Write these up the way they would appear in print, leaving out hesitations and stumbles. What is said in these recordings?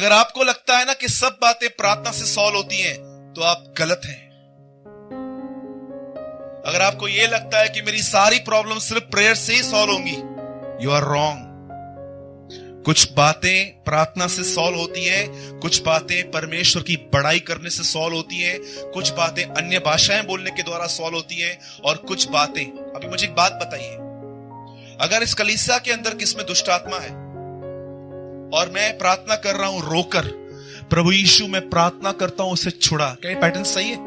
अगर आपको लगता है ना कि सब बातें प्रार्थना से सॉल्व होती हैं, तो आप गलत हैं। अगर आपको यह लगता है कि मेरी सारी प्रॉब्लम सिर्फ प्रेयर से ही सॉल्व होंगी, यू आर रॉन्ग। कुछ बातें प्रार्थना से सॉल्व होती हैं, कुछ बातें परमेश्वर की बड़ाई करने से सॉल्व होती हैं, कुछ बातें अन्य भाषाएं बोलने के द्वारा सॉल्व होती हैं, और कुछ बातें, अभी मुझे एक बात बताइए, अगर इस कलीसिया के अंदर किसमें दुष्ट आत्मा है और मैं प्रार्थना कर रहा हूं रोकर, प्रभु यीशु मैं प्रार्थना करता हूं उसे छुड़ा, क्या ये पैटर्न सही है?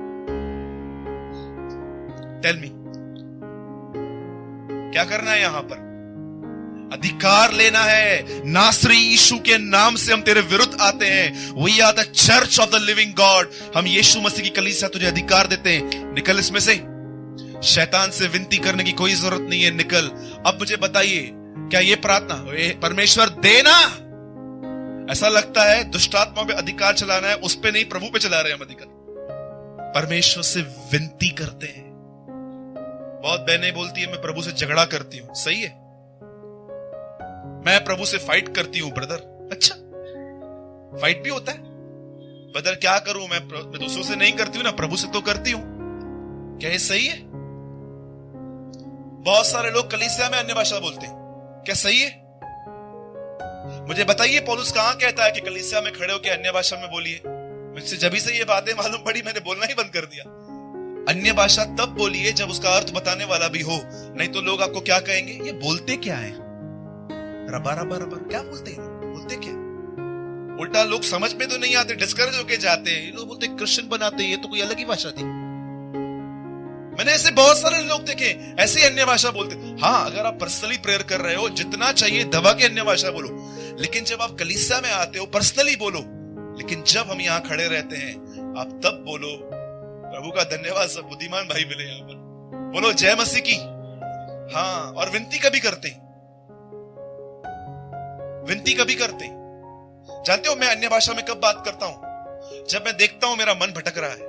टेल मी, क्या करना है? यहां पर अधिकार लेना है। नासरी यीशु के नाम से हम तेरे विरुद्ध आते हैं। We are the church of the living God. हम यीशु मसीह की कलीसिया तुझे अधिकार देते हैं, निकल इसमें से। शैतान से विनती करने की कोई जरूरत नहीं है, निकल। अब मुझे बताइए, क्या ये प्रार्थना परमेश्वर देना? ऐसा लगता है दुष्टात्मा पे अधिकार चलाना है, उस पे नहीं, प्रभु पे चला रहे हैं हम अधिकार। परमेश्वर से विनती करते हैं। बहुत बहनें बोलती है मैं प्रभु से झगड़ा करती हूं, सही है, मैं प्रभु से फाइट करती हूं ब्रदर। अच्छा, फाइट भी होता है ब्रदर, क्या करूं मैं दूसरों से नहीं करती हूं ना, प्रभु से तो करती हूं, क्या ये सही है? बहुत सारे लोग कलीसिया में अन्य भाषा बोलते हैं, क्या सही है? मुझे बताइए पौलुस कहां कहता है कि कलीसिया में खड़े होकर अन्य भाषा में बोलिए? मुझसे जब से ये बातें मालूम पड़ी मैंने बोलना ही बंद कर दिया। अन्य भाषा तब बोलिए जब उसका अर्थ बताने वाला भी हो, नहीं तो लोग आपको क्या कहेंगे, ये बोलते क्या है, रबा रबा रबा, क्या बोलते हैं, बोलते क्या? उल्टा लोग समझ में तो नहीं आते, डिस्करेज होके जाते हैं। लोग बोलते क्रिश्चियन बनाते हैं, ये तो कोई अलग ही भाषा थी। मैंने ऐसे बहुत सारे लोग देखे ऐसे अन्य भाषा बोलते। हाँ, अगर आप पर्सनली प्रेयर कर रहे हो, जितना चाहिए दबा के अन्य भाषा बोलो, लेकिन जब आप कलीसिया में आते हो पर्सनली बोलो। लेकिन जब हम यहां खड़े रहते हैं, आप तब बोलो। प्रभु का धन्यवाद, सब बुद्धिमान भाई मिले यहां पर, बोलो जय मसीह की। हाँ, और विनती कभी करते, विनती कभी करते। जानते हो मैं अन्य भाषा में कब बात करता हूं? जब मैं देखता हूं मेरा मन भटक रहा है,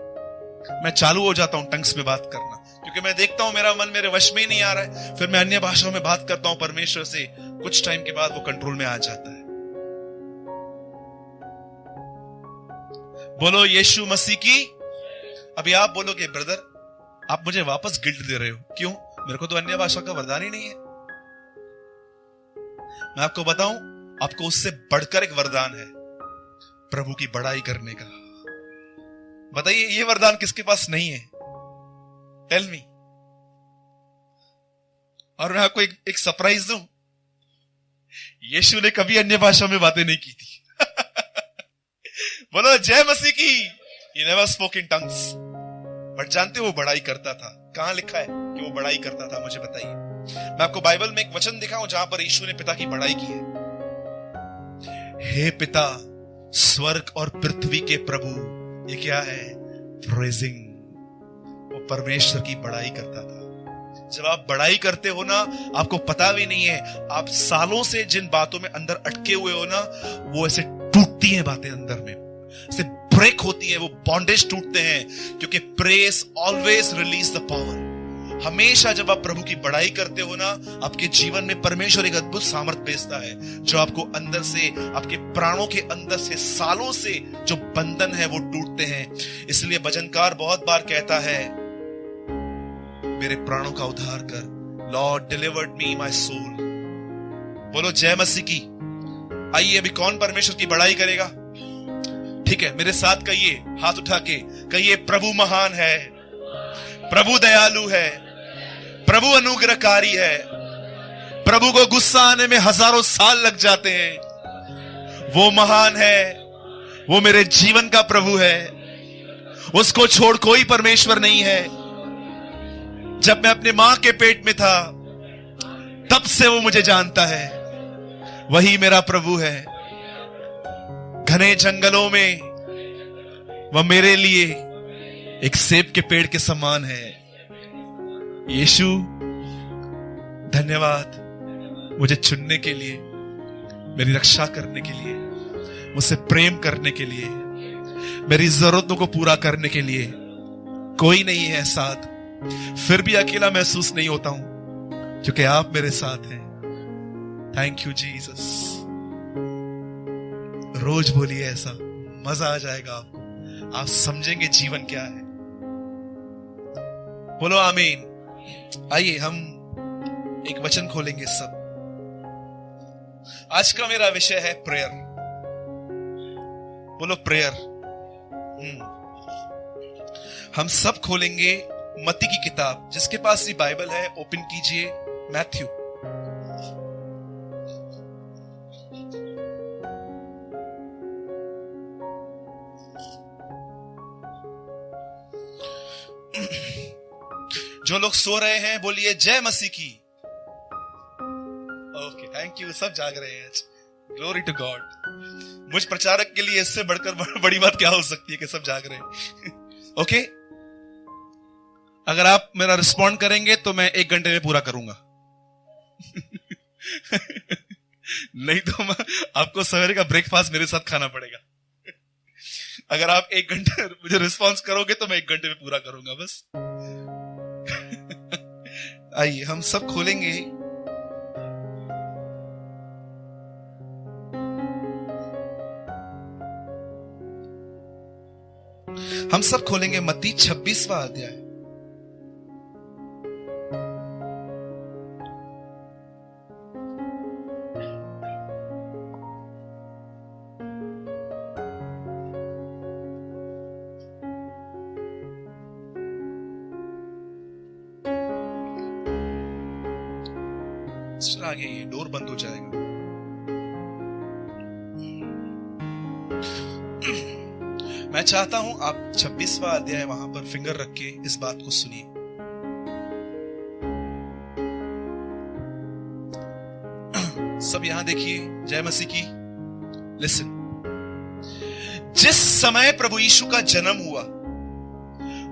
मैं चालू हो जाता हूं टंग्स में बात करना, क्योंकि मैं देखता हूं मेरा मन मेरे वश में ही नहीं आ रहा है। फिर मैं अन्य भाषाओं में बात करता हूं परमेश्वर से, कुछ टाइम के बाद वो कंट्रोल में आ जाता है। बोलो यीशु मसीह की। अभी आप बोलोगे ब्रदर आप मुझे वापस गिल्ट दे रहे हो, क्यों? मेरे को तो अन्य भाषा का वरदान ही नहीं है। मैं आपको बताऊं, आपको उससे बढ़कर एक वरदान है, प्रभु की बड़ाई करने का। बताइए ये वरदान किसके पास नहीं है? Tell me. और मैं आपको एक सरप्राइज दूं, यीशु ने कभी अन्य भाषा में बातें नहीं की थी। बोलो जय मसीह की। He never spoke in tongues. But जानते हो वो बड़ाई करता था। कहां लिखा है कि वो बड़ाई करता था? मुझे बताइए। मैं आपको बाइबल में एक वचन दिखाऊं जहां पर यीशु ने पिता की बड़ाई की है। हे पिता, स्वर्ग और पृथ्वी के प्रभु, ये क्या है? प्रेजिंग। वो परमेश्वर की बड़ाई करता था। जब आप बड़ाई करते हो ना, आपको पता भी नहीं है, आप सालों से जिन बातों में अंदर अटके हुए हो ना, वो ऐसे टूटती हैं बातें अंदर में, ऐसे ब्रेक होती है, वो बॉन्डेज टूटते हैं, क्योंकि praise always release the power. हमेशा जब आप प्रभु की बड़ाई करते हो ना, आपके जीवन में परमेश्वर एक अद्भुत सामर्थ भेजता है, जो आपको अंदर से, आपके प्राणों के अंदर से, सालों से जो बंधन है वो टूटते हैं। इसलिए भजनकार बहुत बार कहता है, मेरे प्राणों का उद्धार कर, Lord delivered me my soul. बोलो जय मसीह की। आइए अभी कौन परमेश्वर की बड़ाई करेगा? ठीक है, मेरे साथ कहिए, हाथ उठा के कहिए, प्रभु महान है, प्रभु दयालु है, प्रभु अनुग्रहकारी है, प्रभु को गुस्सा आने में हजारों साल लग जाते हैं। वो महान है, वो मेरे जीवन का प्रभु है, उसको छोड़ कोई परमेश्वर नहीं है। जब मैं अपने मां के पेट में था तब से वो मुझे जानता है, वही मेरा प्रभु है। घने जंगलों में वह मेरे लिए एक सेब के पेड़ के समान है। यीशु धन्यवाद, मुझे चुनने के लिए, मेरी रक्षा करने के लिए, मुझसे प्रेम करने के लिए, मेरी जरूरतों को पूरा करने के लिए। कोई नहीं है साथ, फिर भी अकेला महसूस नहीं होता हूं, क्योंकि आप मेरे साथ हैं। Thank you Jesus. रोज बोलिए ऐसा, मजा आ जाएगा आपको, आप समझेंगे जीवन क्या है। बोलो आमीन। आइए हम एक वचन खोलेंगे सब। आज का मेरा विषय है प्रेयर। बोलो प्रेयर। हम सब खोलेंगे मत्ती की किताब। जिसके पास ये बाइबल है ओपन कीजिए मैथ्यू। जो लोग सो रहे हैं बोलिए जय मसीह की। Okay, thank you. सब जाग रहे हैं। Glory to God. मुझ प्रचारक के लिए इससे बढ़कर बड़ी बात क्या हो सकती है कि सब जाग रहे हैं। ओके, अगर आप मेरा रिस्पॉन्ड करेंगे तो मैं 1 घंटे में पूरा करूंगा। नहीं तो आपको सवेरे का ब्रेकफास्ट मेरे साथ खाना पड़ेगा। अगर आप 1 घंटे मुझे रिस्पॉन्स करोगे तो मैं 1 घंटे में पूरा करूंगा बस। आइए हम सब खोलेंगे मत्ती 26वां अध्याय। आगे ये डोर बंद हो जाएगा। मैं चाहता हूं आप 26वां अध्याय वहां पर फिंगर रख के इस बात को सुनिए। सब यहां देखिए, जय मसीह की। लिसन। जिस समय प्रभु यीशु का जन्म हुआ,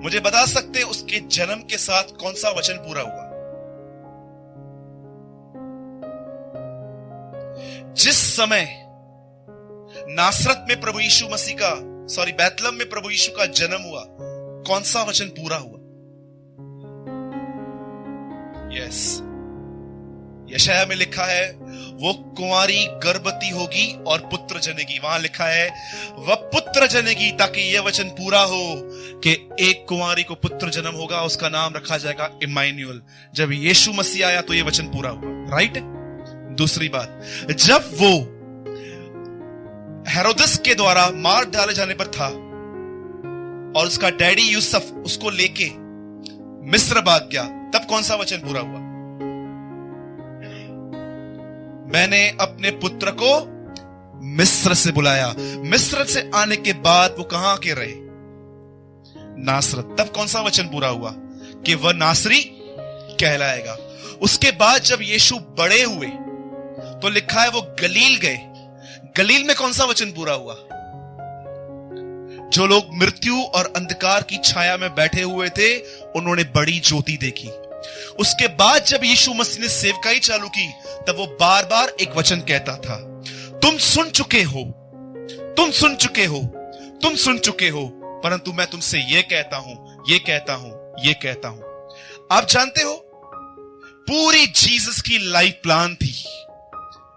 मुझे बता सकते हैं उसके जन्म के साथ कौन सा वचन पूरा हुआ? जिस समय नासरत में प्रभु यीशु मसीह का बैतलहम में प्रभु यीशु का जन्म हुआ, कौन सा वचन पूरा हुआ? यस, यशाया में लिखा है वो कुंवारी गर्भवती होगी और पुत्र जनेगी। वहां लिखा है वह पुत्र जनेगी, ताकि यह वचन पूरा हो कि एक कुंवारी को पुत्र जन्म होगा, उसका नाम रखा जाएगा इम्मानुएल। जब यीशु मसीह आया तो यह वचन पूरा हुआ। राइट। दूसरी बात, जब वो हेरोदस के द्वारा मार डाले जाने पर था और उसका डैडी यूसुफ उसको लेके मिस्र भाग गया, तब कौन सा वचन पूरा हुआ? मैंने अपने पुत्र को मिस्र से बुलाया। मिस्र से आने के बाद वो कहां के रहे? नासरत। तब कौन सा वचन पूरा हुआ? कि वह नासरी कहलाएगा। उसके बाद जब यीशु बड़े हुए तो लिखा है वो गलील गए। गलील में कौन सा वचन पूरा हुआ? जो लोग मृत्यु और अंधकार की छाया में बैठे हुए थे, उन्होंने बड़ी ज्योति देखी। उसके बाद जब यीशु मसीह ने सेवकाई चालू की, तब वो बार बार एक वचन कहता था, तुम सुन चुके हो, तुम सुन चुके हो, तुम सुन चुके हो, परंतु मैं तुमसे यह कहता हूं, यह कहता हूं, यह कहता हूं। आप जानते हो पूरी जीसस की लाइफ प्लान थी।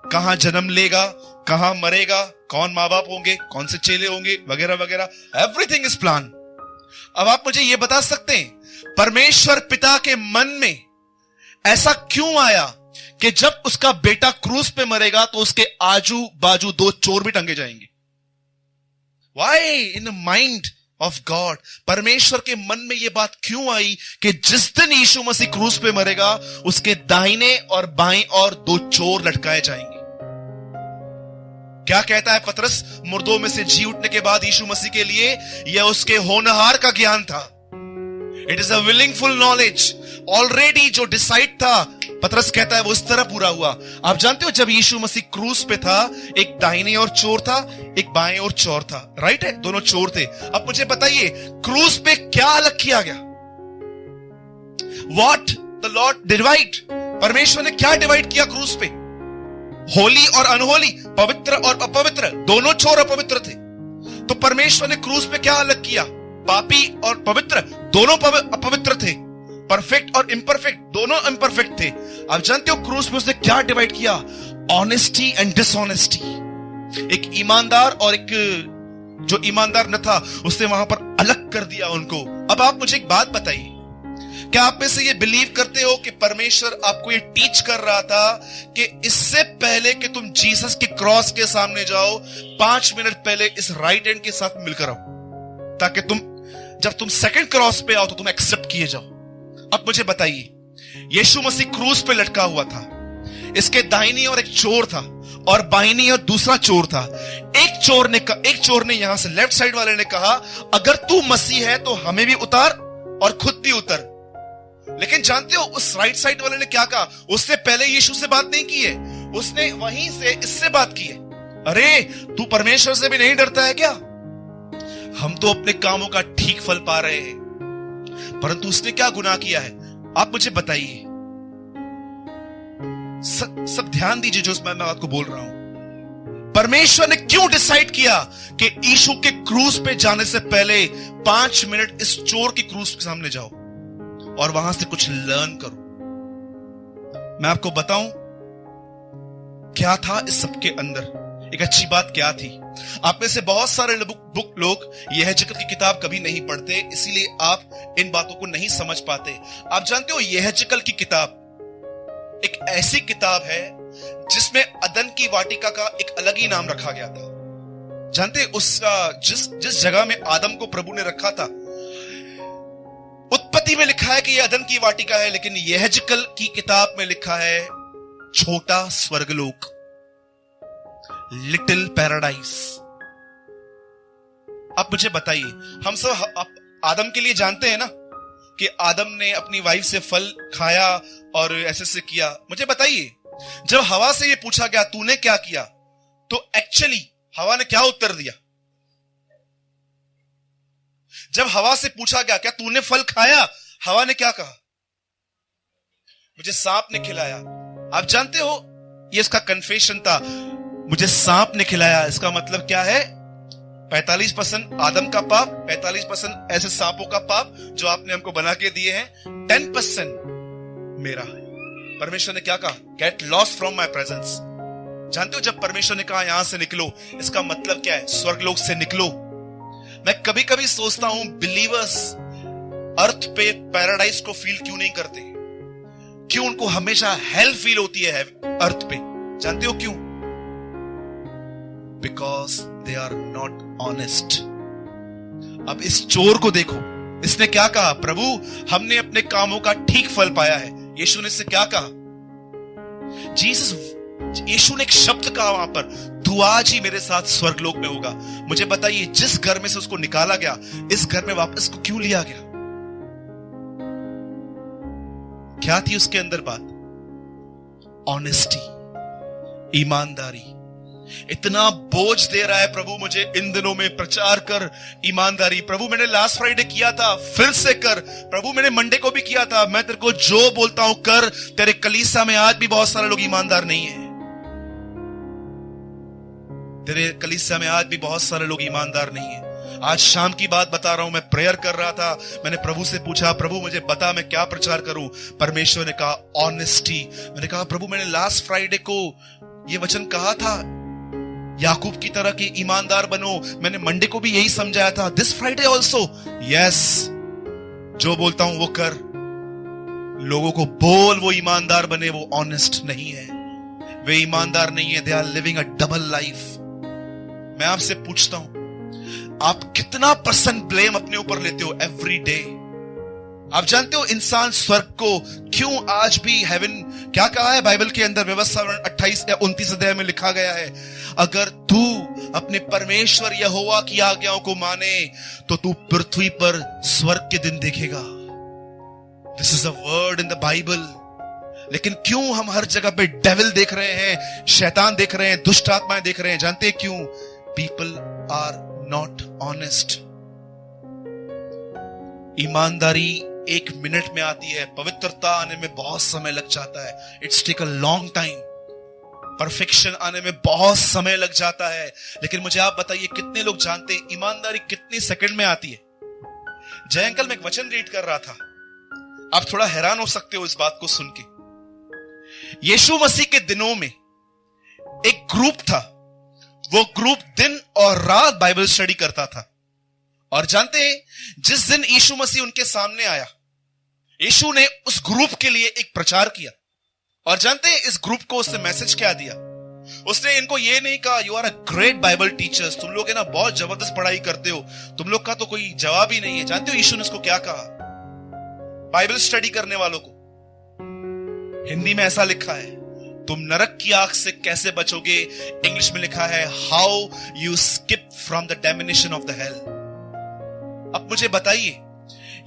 कहां जन्म लेगा, कहां मरेगा, कौन मां बाप होंगे, कौन से चेले होंगे, वगैरह वगैरह, एवरीथिंग इज प्लान। अब आप मुझे यह बता सकते हैं परमेश्वर पिता के मन में ऐसा क्यों आया कि जब उसका बेटा क्रूस पे मरेगा तो उसके आजू बाजू 2 चोर भी टंगे जाएंगे? Why in the mind of God, परमेश्वर के मन में यह बात क्यों आई कि जिस दिन यीशु मसीह क्रूस पे मरेगा उसके दाहिने और बाएं और 2 चोर लटकाए जाएंगे? क्या कहता है पतरस? मुर्दों में से जी उठने के बाद यीशु मसीह के लिए यह उसके होनहार का ज्ञान था। It is a willingful knowledge. Already जो डिसाइड था, पतरस कहता है वो इस तरह पूरा हुआ। आप जानते हो जब यीशु मसीह क्रूस पे था, एक दाहिने और चोर था, एक बाएं और चोर था। राइट है, दोनों चोर थे। अब मुझे बताइए क्रूस पे क्या अलग किया गया? व्हाट द लॉर्ड डिवाइड, परमेश्वर ने क्या डिवाइड किया क्रूस पे? होली और अनहोली, पवित्र और अपवित्र, दोनों चोर अपवित्र थे। तो परमेश्वर ने क्रूस पे क्या अलग किया? पापी और पवित्र, दोनों अपवित्र थे। परफेक्ट और इम्परफेक्ट, दोनों इम्परफेक्ट थे। आप जानते हो क्रूस पे उसने क्या डिवाइड किया? Honesty and dishonesty. एक ईमानदार और एक जो ईमानदार न था, उसने वहां पर अलग कर दिया उनको। अब आप मुझे एक बात बताइए, क्या आप में से ये बिलीव करते हो कि परमेश्वर आपको ये टीच कर रहा था कि इससे पहले कि तुम जीसस के क्रॉस के सामने जाओ, 5 मिनट पहले इस राइट हैंड के साथ मिलकर आओ, ताकि जब तुम सेकंड क्रॉस पे आओ तो तुम एक्सेप्ट किए जाओ। अब मुझे बताइए, यीशु मसीह क्रूस पे लटका हुआ था, इसके दाहिनी और एक चोर था और बाहिनी और दूसरा चोर था। एक चोर ने यहां से लेफ्ट साइड वाले ने कहा, अगर तू मसीह है तो हमें भी उतार और खुद भी उतर। लेकिन जानते हो उस राइट साइड वाले ने क्या कहा? उसने पहले यीशु से बात नहीं की है, उसने वहीं से इससे बात की है। अरे तू परमेश्वर से भी नहीं डरता है क्या? हम तो अपने कामों का ठीक फल पा रहे हैं, परंतु उसने क्या गुनाह किया है? आप मुझे बताइए। सब ध्यान दीजिए जो मैं आपको बोल रहा हूं। परमेश्वर ने क्यों डिसाइड किया कि यीशु के क्रूस पे जाने से पहले 5 मिनट इस चोर की क्रूस के सामने जाओ और वहां से कुछ लर्न करो? मैं आपको बताऊं क्या था इस सबके अंदर। एक अच्छी बात क्या थी? आप में से बहुत सारे लोग यहेजकेल की किताब कभी नहीं पढ़ते, इसीलिए आप इन बातों को नहीं समझ पाते। आप जानते हो यहेजकेल की किताब एक ऐसी किताब है जिसमें अदन की वाटिका का एक अलग ही नाम रखा गया था। जानते उसका जिस जगह में आदम को प्रभु ने रखा था, उत्पत्ति में लिखा है कि यह अदन की वाटिका है, लेकिन यहेजकेल की किताब में लिखा है छोटा स्वर्गलोक, लिटिल पैराडाइज। अब मुझे बताइए, हम सब आदम के लिए जानते हैं ना कि आदम ने अपनी वाइफ से फल खाया और ऐसे किया। मुझे बताइए, जब हवा से ये पूछा गया तूने क्या किया, तो एक्चुअली हवा ने क्या उत्तर दिया? जब हवा से पूछा गया क्या तूने फल खाया, हवा ने क्या कहा? मुझे सांप ने खिलाया। आप जानते हो ये इसका कन्फेशन था, मुझे सांप ने खिलाया। इसका मतलब क्या है? 45% आदम का पाप, 45% ऐसे सांपों का पाप जो आपने हमको बना के दिए हैं, 10% मेरा है। परमेश्वर ने क्या कहा? Get lost from my presence. जानते हो जब परमेश्वर ने कहा यहां से निकलो, इसका मतलब क्या है? स्वर्गलोक से निकलो। मैं कभी कभी सोचता हूं बिलीवर्स अर्थ पे पैराडाइज को फील क्यों नहीं करते? क्यों उनको हमेशा हेल फील होती है अर्थ पे? जानते हो क्यों? Because they are not honest. अब इस चोर को देखो, इसने क्या कहा? प्रभु हमने अपने कामों का ठीक फल पाया है। यीशु ने इससे क्या कहा? यीशु ने एक शब्द कहा वहां पर, तू आज ही मेरे साथ स्वर्गलोक में होगा। मुझे बताइए, जिस घर में से उसको निकाला गया, इस घर में वापस को क्यों लिया गया? क्या थी उसके अंदर बात? ऑनेस्टी, ईमानदारी। इतना बोझ दे रहा है प्रभु मुझे इन दिनों में, प्रचार कर ईमानदारी। प्रभु मैंने लास्ट फ्राइडे किया था, फिर से कर। प्रभु मैंने मंडे को भी किया था, मैं तेरे को जो बोलता हूं कर। तेरे कलीसिया में आज भी बहुत सारे लोग ईमानदार नहीं है। तेरे कलीसिया में आज भी बहुत सारे लोग ईमानदार नहीं है। आज शाम की बात बता रहा हूं, मैं प्रेयर कर रहा था, मैंने प्रभु से पूछा, प्रभु मुझे बता मैं क्या प्रचार करूं? परमेश्वर ने कहा ऑनेस्टी। मैंने कहा प्रभु मैंने लास्ट फ्राइडे को यह वचन कहा था, याकूब की तरह के ईमानदार बनो। मैंने मंडे को भी यही समझाया था, दिस फ्राइडे ऑल्सो। यस, जो बोलता हूं वो कर। लोगों को बोल वो ईमानदार बने, वो ऑनेस्ट नहीं है, वे ईमानदार नहीं है। They are living a double life. मैं आपसे पूछता हूं, आप कितना % ब्लेम अपने ऊपर लेते हो एवरी डे? आप जानते हो इंसान स्वर्ग को क्यों आज भी हेवन, क्या कहा है बाइबल के अंदर? व्यवस्था 28 या 29 अध्याय में लिखा गया है, अगर तू अपने परमेश्वर यहोवा की आज्ञाओं को माने तो तू पृथ्वी पर स्वर्ग के दिन देखेगा। This is a word in the Bible. लेकिन क्यों हम हर जगह पे डेविल देख रहे हैं, शैतान देख रहे हैं, दुष्ट आत्माएं देख रहे हैं? जानते हैं क्यों? People are not honest. ईमानदारी 1 मिनट में आती है, पवित्रता आने में बहुत समय लग जाता है। It's take a long time. Perfection आने में बहुत समय लग जाता है। लेकिन मुझे आप बताइए, कितने लोग जानते हैं ईमानदारी कितनी सेकंड में आती है? जय अंकल, मैं एक वचन रीड कर रहा था, आप थोड़ा हैरान हो सकते हो इस बात को सुन के। यीशु मसीह के दिनों में एक ग्रुप था, वो ग्रुप दिन और रात बाइबल स्टडी करता था। और जानते हैं, जिस दिन यीशु मसीह उनके सामने आया, यीशु ने उस ग्रुप के लिए एक प्रचार किया। और जानते हैं इस ग्रुप को उसने मैसेज क्या दिया? उसने इनको ये नहीं कहा you are a great Bible teachers, तुम लोग है ना बहुत जबरदस्त पढ़ाई करते हो, तुम लोग का तो कोई जवाब ही नहीं है। जानते हो यीशु ने उसको क्या कहा? बाइबल स्टडी करने वालों को हिंदी में ऐसा लिखा है, तुम नरक की आग से कैसे बचोगे। इंग्लिश में लिखा है how you skip from the damnation of the hell. अब मुझे बताइए,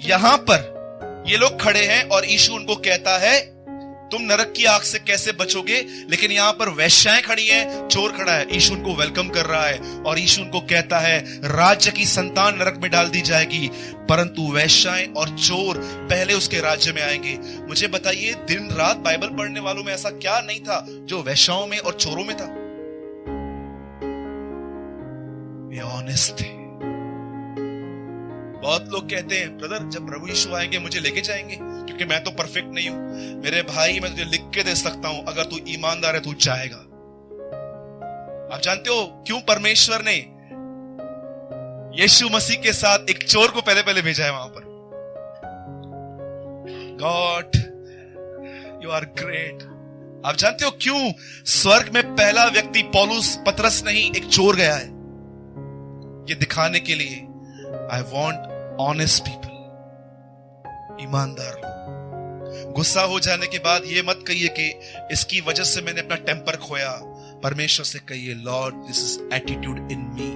यहां पर ये लोग खड़े हैं और यीशु उनको कहता है तुम नरक की आग से कैसे बचोगे, लेकिन यहां पर वेश्याएं खड़ी हैं, चोर खड़ा है। यीशु उनको वेलकम कर रहा है और यीशु उनको कहता है राज्य की संतान नरक में डाल दी जाएगी, परंतु वेश्याएं और चोर पहले उसके राज्य में आएंगे। मुझे बताइए, दिन रात बाइबल पढ़ने वालों में ऐसा क्या नहीं था जो वेश्याओं में और चोरों में था? वे ऑनेस्ट थे। बहुत लोग कहते हैं ब्रदर जब प्रभु यीशु आएंगे मुझे लेके जाएंगे, क्योंकि मैं तो परफेक्ट नहीं हूं। मेरे भाई, मैं तुझे लिख के दे सकता हूं, अगर तू ईमानदार है तू जाएगा। आप जानते हो क्यों परमेश्वर ने यीशु मसीह के साथ एक चोर को पहले पहले भेजा है वहां पर? God you are great. आप जानते हो क्यों स्वर्ग में पहला व्यक्ति पौलुस पतरस नहीं एक चोर गया है? ये दिखाने के लिए आई वॉन्ट ऑनेस्ट पीपल, ईमानदार लोग। गुस्सा हो जाने के बाद ये मत कहिए कि इसकी वजह से मैंने अपना टेम्पर खोया। परमेश्वर से कहिए lord this is attitude in me.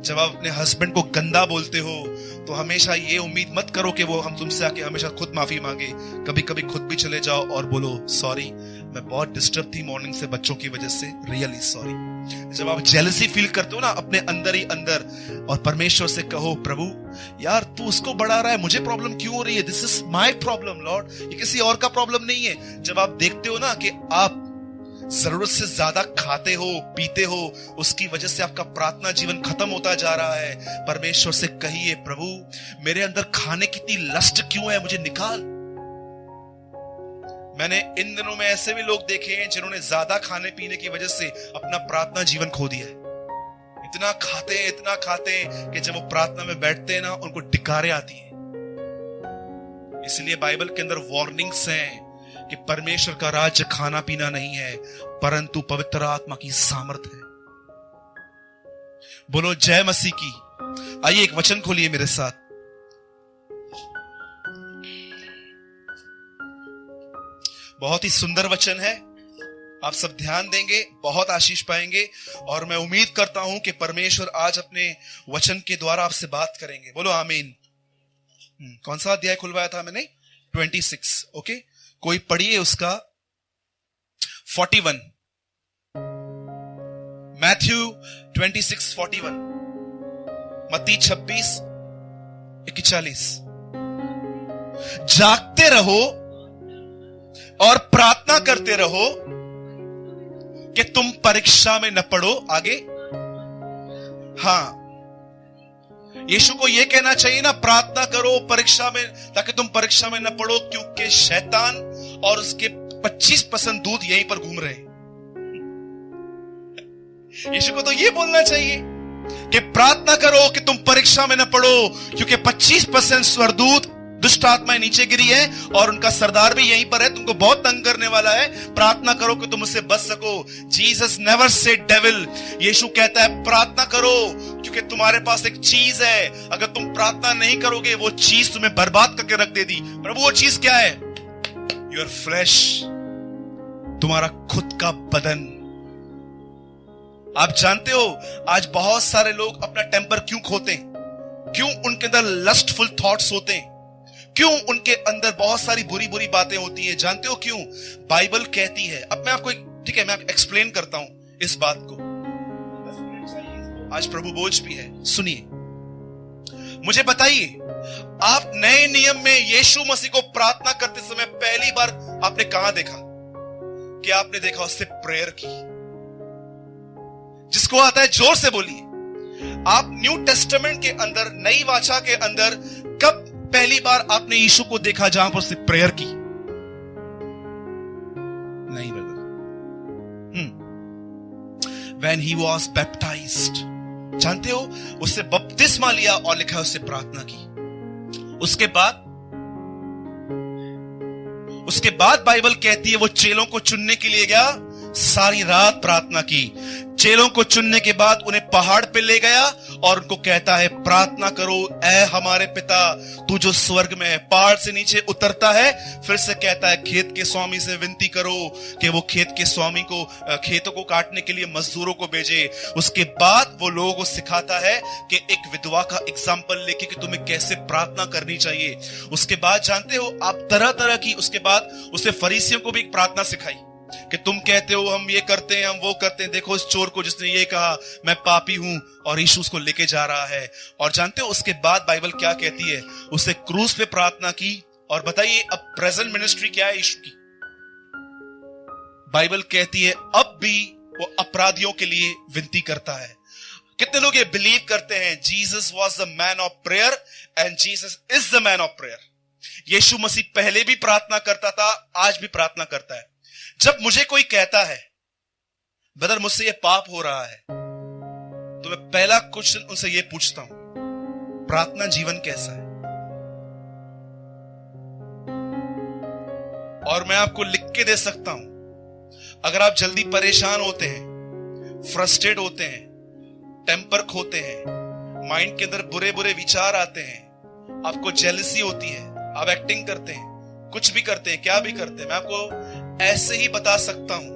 जब आप अपने हस्बैंड को गंदा बोलते हो तो हमेशा ये उम्मीद मत करो कि वो हम तुमसे आके हमेशा खुद माफी मांगे। कभी कभी खुद भी चले जाओ और बोलो सॉरी, मैं बहुत डिस्टर्ब थी मॉर्निंग से बच्चों की वजह से, रियली सॉरी। जब आप जेलसी फील करते हो ना अपने अंदर ही अंदर, और परमेश्वर से कहो प्रभु यार तू उसको बढ़ा रहा है, मुझे प्रॉब्लम क्यों हो रही है? This is my problem Lord, ये किसी और का प्रॉब्लम नहीं है। जब आप देखते हो ना कि आप जरूरत से ज्यादा खाते हो पीते हो, उसकी वजह से आपका प्रार्थना जीवन खत्म होता जा रहा है, परमेश्वर से कहिए प्रभु मेरे अंदर खाने की इतनी लस्ट क्यों है, मुझे निकाल। मैंने इन दिनों में ऐसे भी लोग देखे हैं जिन्होंने ज्यादा खाने पीने की वजह से अपना प्रार्थना जीवन खो दिया है। इतना खाते हैं कि जब वो प्रार्थना में बैठते हैं ना उनको डिकारे आती है। इसलिए बाइबल के अंदर वार्निंग्स हैं कि परमेश्वर का राज्य खाना पीना नहीं है, परंतु पवित्र आत्मा की सामर्थ है। बोलो जय मसीह की। आइए एक वचन खोलिए मेरे साथ। बहुत ही सुंदर वचन है, आप सब ध्यान देंगे, बहुत आशीष पाएंगे। और मैं उम्मीद करता हूं कि परमेश्वर आज अपने वचन के द्वारा आपसे बात करेंगे। बोलो आमीन। कौन सा अध्याय खुलवाया था मैंने? 26। ओके, कोई पढ़िए उसका 41, मैथ्यू 26:41, मत्ती 26:41। जागते रहो और प्रार्थना करते रहो कि तुम परीक्षा में न पड़ो। आगे, हाँ, यीशु को यह कहना चाहिए ना, प्रार्थना करो परीक्षा में, ताकि तुम परीक्षा में न पड़ो, क्योंकि शैतान और उसके 25% दूत यहीं पर घूम रहे हैं। यीशु को तो यह बोलना चाहिए कि प्रार्थना करो कि तुम परीक्षा में न पड़ो, क्योंकि 25% स्वरदूत दुष्ट आत्माएं नीचे गिरी है और उनका सरदार भी यहीं पर है, तुमको बहुत तंग करने वाला है। प्रार्थना करो कि तुम उससे बच सको। Jesus never said devil. यीशु कहता है प्रार्थना करो क्योंकि तुम्हारे पास एक चीज है, अगर तुम प्रार्थना नहीं करोगे वो चीज तुम्हें बर्बाद करके रख देगी। प्रभु वो चीज क्या है? योर फ्लैश, तुम्हारा खुद का बदन। आप जानते हो आज बहुत सारे लोग अपना टेम्पर क्यों खोते हैं? क्यों उनके अंदर लस्टफुल थॉट्स होते हैं? क्यों उनके अंदर बहुत सारी बुरी बुरी बातें होती है? जानते हो क्यों? बाइबल कहती है, अब मैं आपको ठीक है मैं एक्सप्लेन करता हूं इस बात को। आज प्रभु बोझ भी है, सुनिए। मुझे बताइए, आप नए नियम में यीशु मसीह को प्रार्थना करते समय पहली बार आपने कहां देखा? क्या आपने देखा उससे प्रेयर की? जिसको आता है जोर से बोलिए। आप न्यू टेस्टामेंट के अंदर, नई वाचा के अंदर कब पहली बार आपने यीशु को देखा जहां पर उसने प्रेयर की? नहीं brother. when he was baptized. जानते हो, उससे बपतिस्मा लिया और लिखा उससे प्रार्थना की। उसके बाद बाइबल कहती है वो चेलों को चुनने के लिए गया, सारी रात प्रार्थना की। चेलों को चुनने के बाद उन्हें पहाड़ पे ले गया और उनको कहता है प्रार्थना करो, ऐ हमारे पिता तू जो स्वर्ग में है। पहाड़ से नीचे उतरता है, फिर से कहता है खेत के स्वामी से विनती करो कि वो खेत के स्वामी को खेतों को काटने के लिए मजदूरों को भेजे। उसके बाद वो लोगों को सिखाता है कि एक विधवा का एग्जाम्पल लेके कि तुम्हें कैसे प्रार्थना करनी चाहिए। उसके बाद जानते हो आप तरह तरह की, उसके बाद उसने फरीसियों को भी एक प्रार्थना सिखाई कि तुम कहते हो हम ये करते हैं, हम वो करते हैं, देखो इस चोर को जिसने ये कहा मैं पापी हूं, और यीशु उसको लेके जा रहा है। और जानते हो उसके बाद बाइबल क्या कहती है, उसे क्रूस पे प्रार्थना की। और बताइए अब प्रेजेंट मिनिस्ट्री क्या है यीशु की? बाइबल कहती है अब भी वो अपराधियों के लिए विनती करता है। कितने लोग ये बिलीव करते हैं Jesus was the man of prayer and Jesus is the man of prayer? यीशु मसीह पहले भी प्रार्थना करता था, आज भी प्रार्थना करता है। जब मुझे कोई कहता है ब्रदर मुझसे ये पाप हो रहा है, तो मैं पहला क्वेश्चन उनसे ये पूछता हूं, प्रार्थना जीवन कैसा है? और मैं आपको लिख के दे सकता हूं, अगर आप जल्दी परेशान होते हैं, फ्रस्ट्रेट होते हैं, टेम्पर खोते हैं, माइंड के अंदर बुरे बुरे विचार आते हैं, आपको जेलसी होती है, आप एक्टिंग करते हैं, कुछ भी करते हैं, क्या भी करते हैं, मैं आपको ऐसे ही बता सकता हूं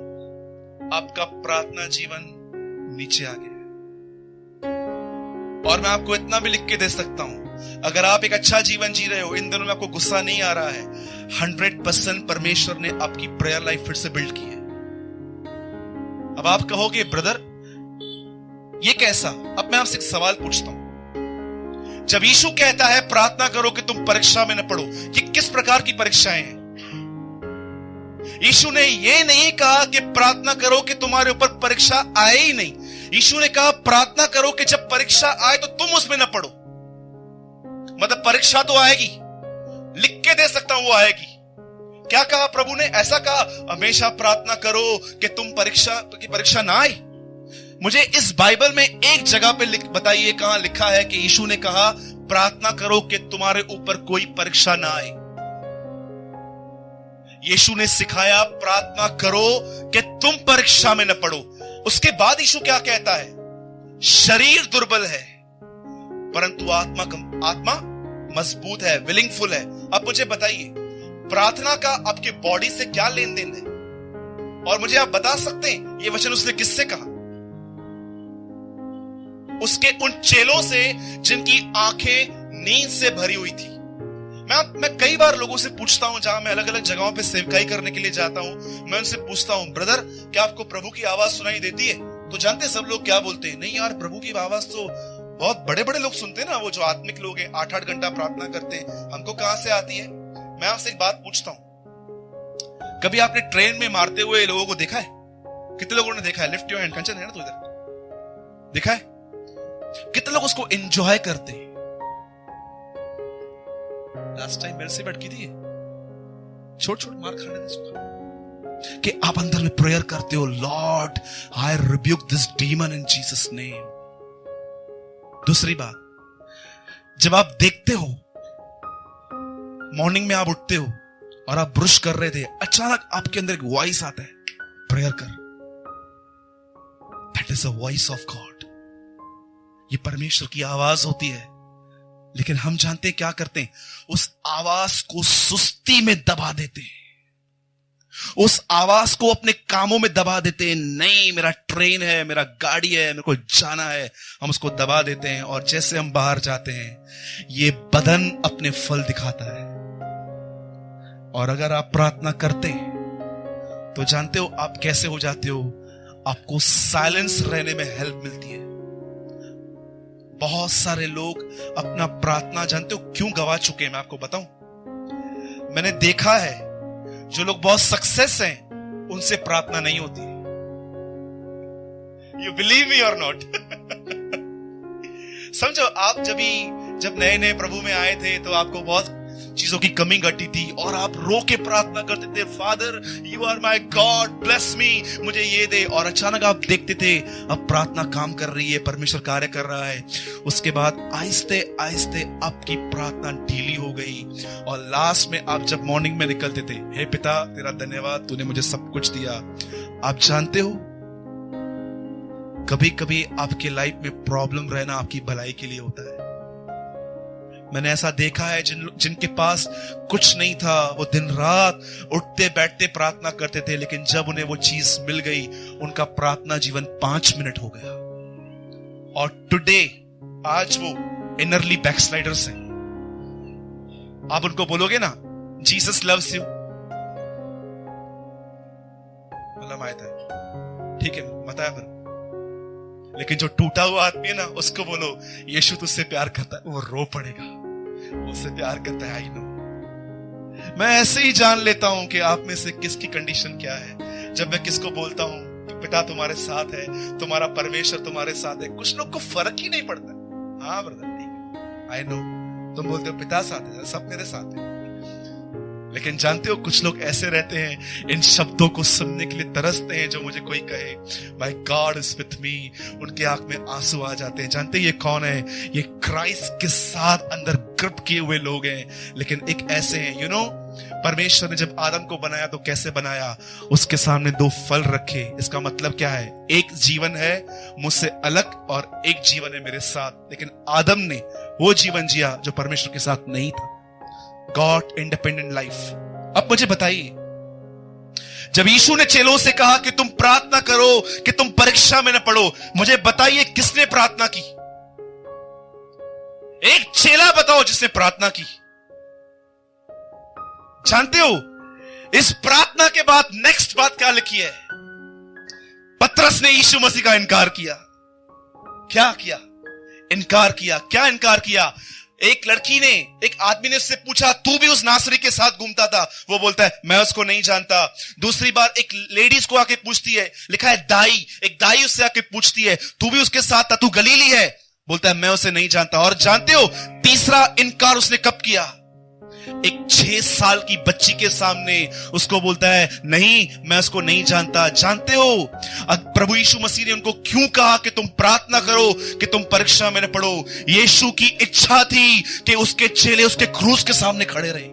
आपका प्रार्थना जीवन नीचे आ गया है। और मैं आपको इतना भी लिख के दे सकता हूं, अगर आप एक अच्छा जीवन जी रहे हो, इन दिनों में आपको गुस्सा नहीं आ रहा है, 100% परमेश्वर ने आपकी प्रेयर लाइफ फिर से बिल्ड की है। अब आप कहोगे ब्रदर ये कैसा? अब मैं आपसे एक सवाल पूछता हूं, जब यीशु कहता है प्रार्थना करो कि तुम परीक्षा में न पड़ो, ये किस प्रकार की परीक्षाएं हैं? यीशु ने ये नहीं कहा कि प्रार्थना करो कि तुम्हारे ऊपर परीक्षा आए ही नहीं। यीशु ने कहा प्रार्थना करो कि जब परीक्षा आए तो तुम उसमें न पड़ो। मतलब परीक्षा तो आएगी, लिख के दे सकता हूं वो आएगी। क्या कहा प्रभु ने? ऐसा कहा हमेशा प्रार्थना करो कि तुम परीक्षा ना आए। मुझे इस बाइबल में एक जगह पे बताइए कहां लिखा है कि यीशु ने कहा प्रार्थना करो कि तुम्हारे ऊपर कोई परीक्षा ना आए। यीशु ने सिखाया प्रार्थना करो कि तुम परीक्षा में न पड़ो। उसके बाद यीशु क्या कहता है? शरीर दुर्बल है परंतु आत्मा मजबूत है, विलिंगफुल है। अब मुझे बताइए प्रार्थना का आपके बॉडी से क्या लेन देन है? और मुझे आप बता सकते हैं ये वचन उसने किससे कहा? उसके उन चेलों से जिनकी आंखें नींद से भरी हुई थी। मैं कई बार लोगों से पूछता हूं, जहां मैं अलग अलग जगहों पे सेवकाई करने के लिए जाता हूं, मैं उनसे पूछता हूं ब्रदर क्या आपको प्रभु की आवाज सुनाई देती है? तो जानते सब लोग क्या बोलते हैं? नहीं यार, प्रभु की आवाज तो बहुत बड़े बड़े लोग सुनते हैं ना, वो जो आत्मिक लोग हैं 8-8 घंटा प्रार्थना करते हैं, हमको कहां से आती है? मैं आपसे एक बात पूछता हूं, कभी आपने ट्रेन में मारते हुए लोगों को देखा है? कितने लोगों ने देखा है? Lift your hand. कंचन है ना तू इधर, देखा है? कितने लोग उसको एंजॉय करते हैं? लास्ट टाइम मेरे से बैठ की थी, छोट छोट मार खाने दे कि आप अंदर में प्रेयर करते हो, Lord I rebuke this demon in Jesus name. दूसरी बात, जब आप देखते हो मॉर्निंग में आप उठते हो और आप ब्रश कर रहे थे, अचानक आपके अंदर एक वॉइस आता है, प्रेयर कर। That is the voice of God. ये परमेश्वर की आवाज होती है। लेकिन हम जानते हैं क्या करते हैं? उस आवाज को सुस्ती में दबा देते हैं, उस आवाज को अपने कामों में दबा देते हैं। नहीं, मेरा ट्रेन है, मेरा गाड़ी है, मेरे को जाना है, हम उसको दबा देते हैं। और जैसे हम बाहर जाते हैं ये बदन अपने फल दिखाता है। और अगर आप प्रार्थना करते हैं तो जानते हो आप कैसे हो जाते हो? आपको साइलेंस रहने में हेल्प मिलती है। बहुत सारे लोग अपना प्रार्थना जानते हो क्यों गवा चुके हैं? मैं आपको बताऊं, मैंने देखा है जो लोग बहुत सक्सेस हैं उनसे प्रार्थना नहीं होती। यू बिलीव मी और नॉट? समझो, आप जब नए नए प्रभु में आए थे तो आपको बहुत चीजों की कमी घटी थी और आप रो के प्रार्थना करते थे, father you are my God, bless me, मुझे ये दे। और अचानक आप देखते थे अब प्रार्थना काम कर रही है, परमेश्वर कार्य कर रहा है। उसके बाद आहिस्ते आहिस्ते आपकी प्रार्थना ढीली हो गई और लास्ट में आप जब मॉर्निंग में निकलते थे, हे पिता तेरा धन्यवाद, तूने मुझे सब कुछ दिया। आप जानते हो कभी कभी आपके लाइफ में प्रॉब्लम रहना आपकी भलाई के लिए होता है। मैंने ऐसा देखा है जिनके पास कुछ नहीं था, वो दिन रात उठते बैठते प्रार्थना करते थे, लेकिन जब उन्हें वो चीज मिल गई उनका प्रार्थना जीवन 5 मिनट हो गया। और टुडे आज वो इनरली बैकस्लाइडर्स हैं। आप उनको बोलोगे ना जीसस लव्स यू, मतलब आया था, ठीक है बताया फिर। लेकिन जो टूटा हुआ आदमी है ना, उसको बोलो यीशु तुझसे प्यार करता है, वो रो पड़ेगा, वो उससे प्यार करता है। आई नो, मैं ऐसे ही जान लेता हूं कि आप में से किसकी कंडीशन क्या है जब मैं किसको बोलता हूं कि पिता तुम्हारे साथ है, तुम्हारा परमेश्वर तुम्हारे साथ है। कुछ लोग को फर्क ही नहीं पड़ता। हाँ ब्रदर ठीक है, आई नो, तुम बोलते हो पिता साथ है, सब मेरे साथ है, लेकिन जानते हो कुछ लोग ऐसे रहते हैं, इन शब्दों को सुनने के लिए तरसते हैं जो मुझे कोई कहे my God is with me, उनके आंख में आंसू आ जाते हैं। जानते हैं ये कौन है? ये क्राइस्ट के साथ अंदर ग्रिप किए हुए लोग हैं। लेकिन एक ऐसे हैं, यू नो, परमेश्वर ने जब आदम को बनाया तो कैसे बनाया? उसके सामने 2 फल रखे। इसका मतलब क्या है? एक जीवन है मुझसे अलग और एक जीवन है मेरे साथ। लेकिन आदम ने वो जीवन जिया जो परमेश्वर के साथ नहीं था, गॉड इंडिपेंडेंट लाइफ। अब मुझे बताइए, जब यीशु ने चेलों से कहा कि तुम प्रार्थना करो कि तुम परीक्षा में न पड़ो, मुझे बताइए किसने प्रार्थना की? एक चेला बताओ जिसने प्रार्थना की। जानते हो इस प्रार्थना के बाद नेक्स्ट बात क्या लिखी है? पतरस ने यीशु मसीह का इनकार किया। क्या किया? इनकार किया। क्या इनकार किया? एक लड़की ने, एक आदमी ने उससे पूछा तू भी उस नासरी के साथ घूमता था? वो बोलता है मैं उसको नहीं जानता। दूसरी बार एक लेडीज को आके पूछती है, लिखा है दाई, एक दाई उससे आके पूछती है तू भी उसके साथ था, तू गलीली है? बोलता है मैं उसे नहीं जानता। और जानते हो तीसरा इनकार उसने कब किया? एक 6 साल की बच्ची के सामने उसको बोलता है नहीं मैं उसको नहीं जानता। जानते हो प्रभु यीशु मसीह ने उनको क्यों कहा कि तुम प्रार्थना करो कि तुम परीक्षा में न पड़ो? यीशु की इच्छा थी कि उसके चेले उसके क्रूस के सामने खड़े रहे,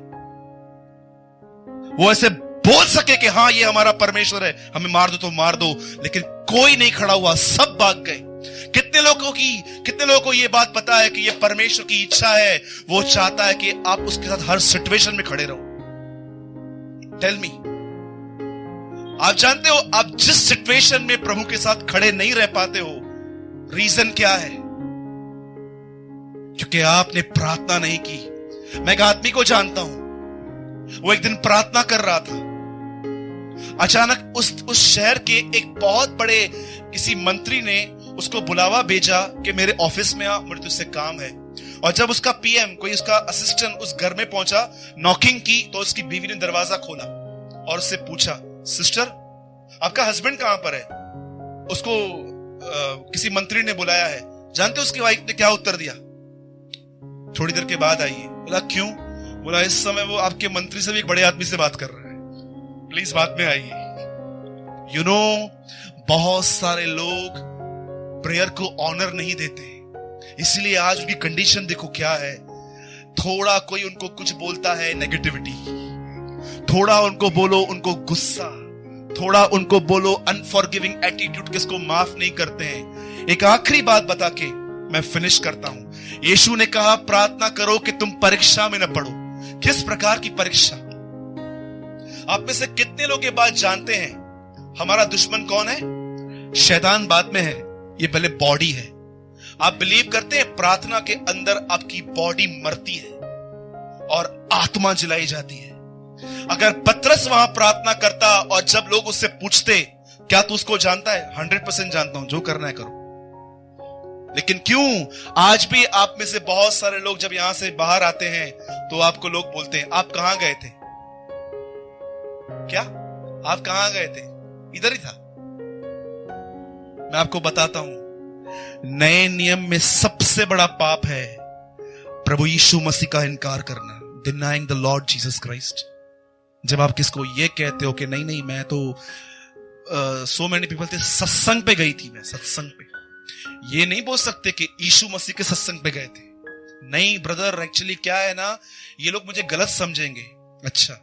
वो ऐसे बोल सके कि हाँ ये हमारा परमेश्वर है, हमें मार दो तो मार दो। लेकिन कोई नहीं खड़ा हुआ, सब भाग गए। कितने लोगों को यह बात पता है कि यह परमेश्वर की इच्छा है? वो चाहता है कि आप उसके साथ हर सिचुएशन में खड़े रहो। टेल मी, आप जानते हो आप जिस सिचुएशन में प्रभु के साथ खड़े नहीं रह पाते हो, रीजन क्या है? क्योंकि आपने प्रार्थना नहीं की। मैं एक आदमी को जानता हूं, वो एक दिन प्रार्थना कर रहा था, अचानक उस शहर के एक बहुत बड़े किसी मंत्री ने उसको बुलावा भेजा कि मेरे ऑफिस में आ, मुझे तुझसे काम है। और जब उसका पीएम, कोई उसका असिस्टेंट उस घर में पहुंचा, नॉकिंग की, तो उसकी बीवी ने दरवाजा खोला और उससे पूछा सिस्टर आपका हस्बैंड कहां पर है? उसको किसी मंत्री ने बुलाया है। जानते उसकी वाइफ ने क्या उत्तर दिया? थोड़ी देर के बाद आइए। बोला क्यों? बोला इस समय वो आपके मंत्री से भी एक बड़े आदमी से बात कर रहा है, प्लीज बाद में आइए। यू नो, बहुत सारे लोग प्रेयर को ऑनर नहीं देते, इसलिए आज उनकी कंडीशन देखो क्या है। थोड़ा कोई उनको कुछ बोलता है नेगेटिविटी, थोड़ा उनको बोलो उनको गुस्सा, थोड़ा उनको बोलो अनफॉरगिविंग एटीट्यूड, किसको माफ नहीं करते हैं। एक आखिरी बात बता के मैं फिनिश करता हूं। यीशु ने कहा प्रार्थना करो कि तुम परीक्षा में न पड़ो। किस प्रकार की परीक्षा? आप में से कितने लोग ये बात जानते हैं हमारा दुश्मन कौन है? शैतान बाद में है, ये पहले बॉडी है। आप बिलीव करते हैं प्रार्थना के अंदर आपकी बॉडी मरती है और आत्मा जलाई जाती है। अगर पतरस वहां प्रार्थना करता और जब लोग उससे पूछते क्या तू उसको जानता है? 100% जानता हूं, जो करना है करो। लेकिन क्यों आज भी आप में से बहुत सारे लोग जब यहां से बाहर आते हैं तो आपको लोग बोलते हैं आप कहां गए थे? क्या आप कहां गए थे? इधर ही था। मैं आपको बताता हूं, नए नियम में सबसे बड़ा पाप है प्रभु यीशु मसीह का इनकार करना। denying the Lord Jesus Christ. जब आप किसको ये कहते हो कि नहीं नहीं मैं तो so many people थे, सत्संग पे गई थी, मैं सत्संग पे, ये नहीं बोल सकते कि यीशु मसीह के सत्संग पे गए थे। नहीं ब्रदर, एक्चुअली क्या है ना, ये लोग मुझे गलत समझेंगे। अच्छा,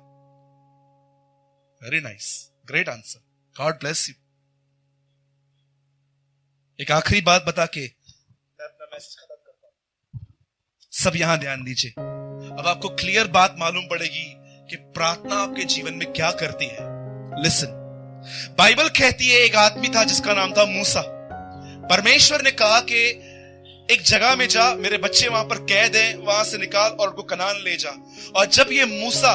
very nice, great answer, God bless you. एक आखिरी बात बता के मैं अपना मैसेज खत्म करता हूं। सब यहां ध्यान दीजिए। अब आपको क्लियर बात मालूम पड़ेगी कि प्रार्थना आपके जीवन में क्या करती है। लिसन, बाइबल कहती है एक आदमी था जिसका नाम था मूसा। परमेश्वर ने कहा कि एक जगह में जा, मेरे बच्चे वहां पर कैद हैं, वहां से निकाल और उनको कनान ले जा। और जब ये मूसा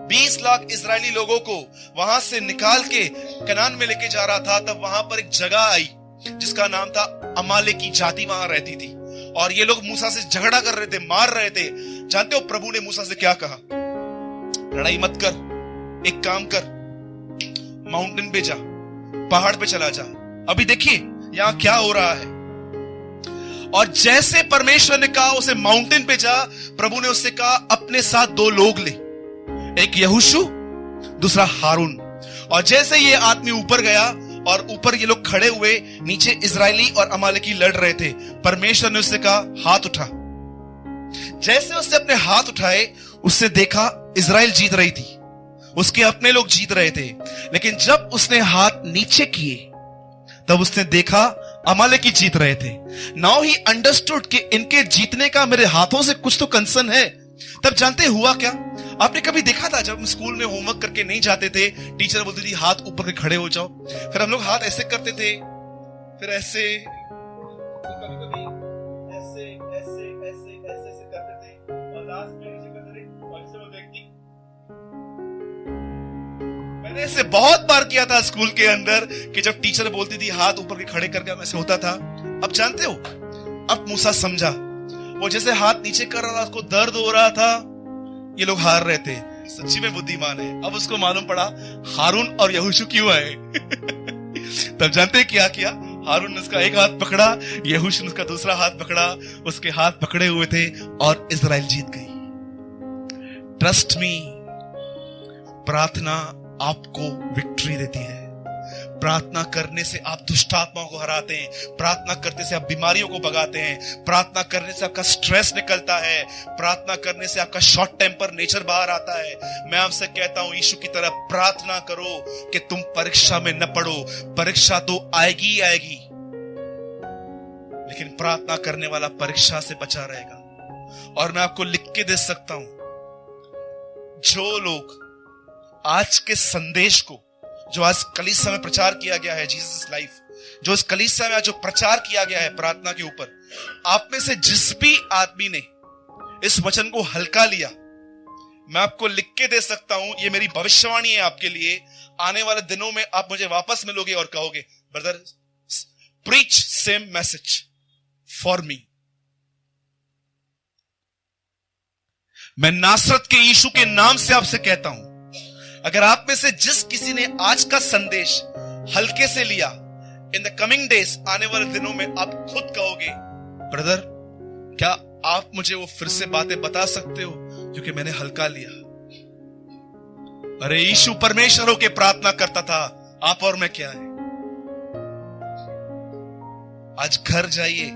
20 लाख इजरायली लोगों को वहां से निकाल के कनान में लेके जा रहा था, तब वहां पर एक जगह आई जिसका नाम था अमालेकी जाति वहां रहती थी। और ये लोग मूसा से झगड़ा कर रहे थे, मार रहे थे। जानते हो प्रभु ने मूसा से क्या कहा? लड़ाई मत कर, एक काम कर, माउंटेन पे जा, पहाड़ पे चला जा। अभी देखिए यहां क्या हो रहा है। और जैसे परमेश्वर ने कहा उसे माउंटेन पे जा, प्रभु ने उससे कहा अपने साथ 2 लोग ले, एक यहोशू, दूसरा हारून। और जैसे ये आदमी ऊपर गया और ऊपर ये लोग खड़े हुए, नीचे इजरायली और अमालेकी लड़ रहे थे। परमेश्वर ने उससे कहा हाथ उठा। जैसे उसने अपने हाथ उठाए, उससे देखा इजराइल जीत रही थी, उसके अपने लोग जीत रहे थे। लेकिन जब उसने हाथ नीचे किए, तब उसने देखा अमालेकी जीत रहे थे। नाउ ही अंडरस्टूड कि इनके जीतने का मेरे हाथों से कुछ तो कंसर्न है। तब जानते हुआ क्या? आपने कभी देखा था जब हम स्कूल में होमवर्क करके नहीं जाते थे, टीचर बोलती थी हाथ ऊपर के खड़े हो जाओ, फिर हम लोग हाथ ऐसे करते थे, फिर ऐसे, कभी कभी ऐसे ऐसे ऐसे ऐसे ऐसे करते थे, और लास्ट में नीचे करते थे। और जैसे वो व्यक्ति, मैंने इसे बहुत बार किया था स्कूल के अंदर कि जब टीचर बोलती थी हाथ ऊपर के खड़े करके, ऐसे होता था। अब जानते हो, अब मूसा समझा, वो जैसे हाथ नीचे कर रहा था, उसको दर्द हो रहा था, ये लोग हार रहे थे। सच्ची में बुद्धिमान है। अब उसको मालूम पड़ा हारून और यहोशू क्यों आए। तब जानते क्या किया? हारून ने उसका एक हाथ पकड़ा, यहोशू ने उसका दूसरा हाथ पकड़ा, उसके हाथ पकड़े हुए थे और इजराइल जीत गई। ट्रस्ट मी, प्रार्थना आपको विक्ट्री देती है। प्रार्थना करने से आप दुष्ट आत्माओं को हराते हैं, प्रार्थना करने से आप बीमारियों को भगाते हैं, प्रार्थना करने से आपका स्ट्रेस निकलता है, प्रार्थना करने से आपका शॉर्ट टेम्पर नेचर बाहर आता है। मैं आपसे कहता हूं, यीशु की तरह प्रार्थना करो कि तुम परीक्षा में न पड़ो। परीक्षा तो आएगी ही आएगी, लेकिन प्रार्थना करने वाला परीक्षा से बचा रहेगा। और मैं आपको लिख के दे सकता हूं, जो लोग आज के संदेश को, जो आज कलीसिया में प्रचार किया गया है, जीसस लाइफ, जो इस कलीसिया में जो प्रचार किया गया है प्रार्थना के ऊपर, आप में से जिस भी आदमी ने इस वचन को हल्का लिया, मैं आपको लिख के दे सकता हूं, ये मेरी भविष्यवाणी है आपके लिए, आने वाले दिनों में आप मुझे वापस मिलोगे और कहोगे brother preach same message for me. मैं नासरत के यीशु के नाम से आपसे कहता हूं, अगर आप में से जिस किसी ने आज का संदेश हल्के से लिया, इन द कमिंग डेज, आने वाले दिनों में आप खुद कहोगे ब्रदर क्या आप मुझे वो फिर से बातें बता सकते हो जो कि मैंने हल्का लिया? अरे यीशु परमेश्वर होके प्रार्थना करता था, आप और मैं क्या है? आज घर जाइए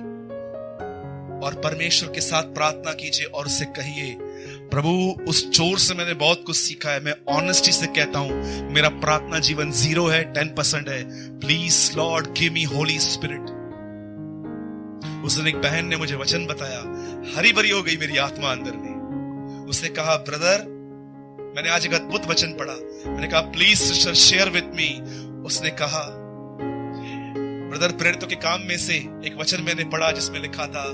और परमेश्वर के साथ प्रार्थना कीजिए और उससे कहिए प्रभु उस चोर से मैंने बहुत कुछ सीखा है। मैं ऑनेस्टी से कहता हूं, मेरा प्रार्थना जीवन 0 है, 10% है। Please Lord give me Holi spirit. उस दिन एक बहन ने मुझे वचन बताया, हरी भरी हो गई मेरी आत्मा अंदर में। उसने कहा ब्रदर, मैंने आज एक अद्भुत वचन पढ़ा। मैंने कहा please sister share with me. उसने कहा ब्रदर, प्रेरितों के काम में से एक वचन मैंने पढ़ा जिसमें लिखा था,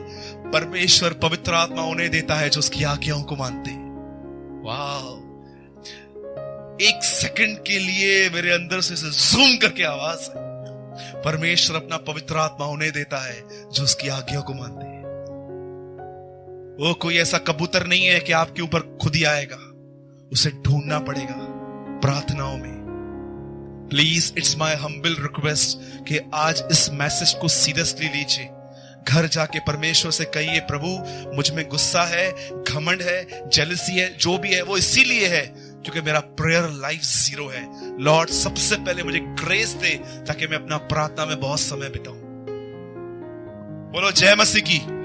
परमेश्वर पवित्र आत्मा उन्हें देता है जो उसकी आज्ञाओं को मानते हैं। वाह! एक सेकंड के लिए मेरे अंदर से जूम करके आवाज है, परमेश्वर अपना पवित्र आत्मा उन्हें देता है जो उसकी आज्ञाओं को मानते हैं। वो कोई ऐसा कबूतर नहीं है कि आपके ऊपर खुद ही आएगा, उसे ढूंढना पड़ेगा प्रार्थनाओं में। Please, it's my humble request कि आज इस मैसेज को सीरियसली लीजिए। घर जाके परमेश्वर से कहिए, प्रभु मुझ में गुस्सा है, घमंड है, जेलसी है, जो भी है वो इसीलिए है क्योंकि मेरा प्रेयर लाइफ जीरो है। लॉर्ड सबसे पहले मुझे ग्रेस दे ताकि मैं अपना प्रार्थना में बहुत समय बिताऊं। बोलो जय मसीह की।